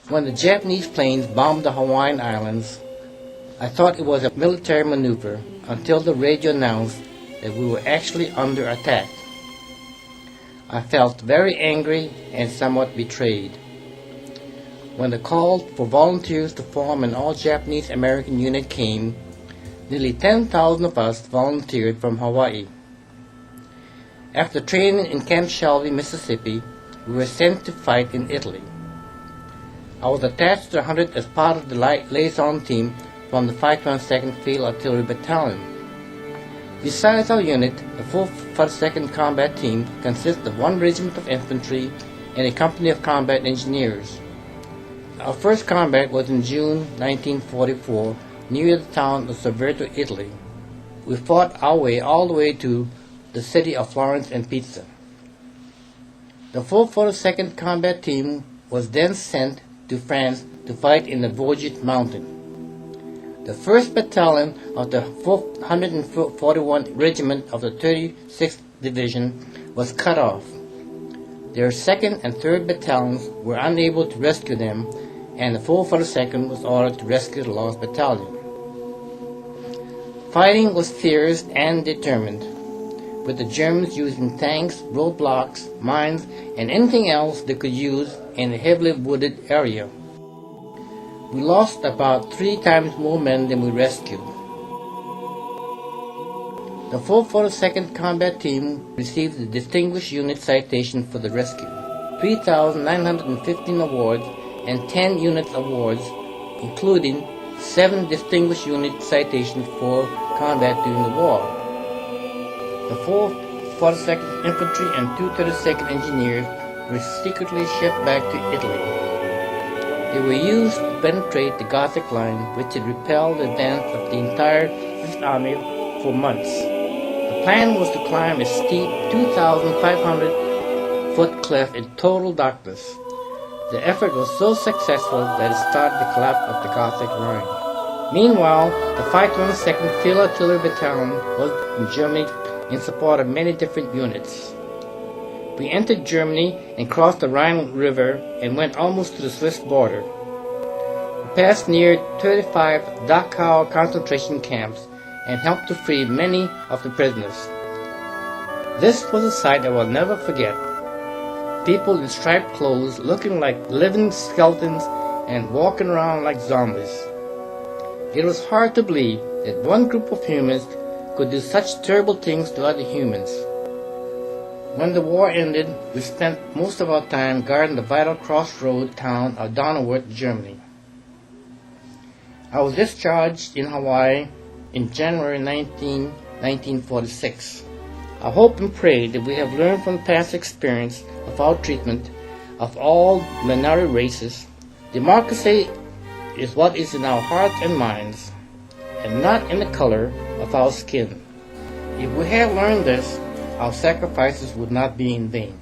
When the Japanese planes bombed the Hawaiian Islands, I thought it was a military maneuver until the radio announced that we were actually under attack. I felt very angry and somewhat betrayed. When the call for volunteers to form an all-Japanese American unit came, nearly 10,000 of us volunteered from Hawaii. After training in Camp Shelby, Mississippi, we were sent to fight in Italy. I was attached to the 100th as part of the liaison team from the 522nd Field Artillery Battalion. Besides our unit, the 442nd Combat Team consists of one regiment of infantry and a company of combat engineers. Our first combat was in June 1944 near the town of Sorveto, Italy. We fought our way all the way to the city of Florence and Pisa. The 442nd Combat Team was then sent to France to fight in the Vosges Mountain. The 1st Battalion of the 141 Regiment of the 36th Division was cut off. Their 2nd and 3rd Battalions were unable to rescue them, and the 442nd was ordered to rescue the lost battalion. Fighting was fierce and determined, with the Germans using tanks, roadblocks, mines, and anything else they could use in a heavily wooded area. We lost about 3 times more men than we rescued. The 442nd Combat Team received the Distinguished Unit Citation for the rescue, 3,915 awards, and 10 unit awards, including 7 Distinguished Unit Citations for combat during the war. The 442nd Infantry and 232nd Engineers were secretly shipped back to Italy. They were used to penetrate the Gothic Line, which had repelled the advance of the entire Fifth Army for months. The plan was to climb a steep 2,500-foot cliff in total darkness. The effort was so successful that it started the collapse of the Gothic Line. Meanwhile, the 522nd Field Artillery Battalion was in Germany in support of many different units. We entered Germany and crossed the Rhine River and went almost to the Swiss border. We passed near 35 Dachau concentration camps and helped to free many of the prisoners. This was a sight I will never forget. People in striped clothes looking like living skeletons and walking around like zombies. It was hard to believe that one group of humans could do such terrible things to other humans. When the war ended, we spent most of our time guarding the vital crossroad town of Donauwörth, Germany. I was discharged in Hawaii in January 1946. I hope and pray that we have learned from past experience of our treatment of all minority races. Democracy is what is in our hearts and minds, and not in the color of our skin. If we had learned this, our sacrifices would not be in vain.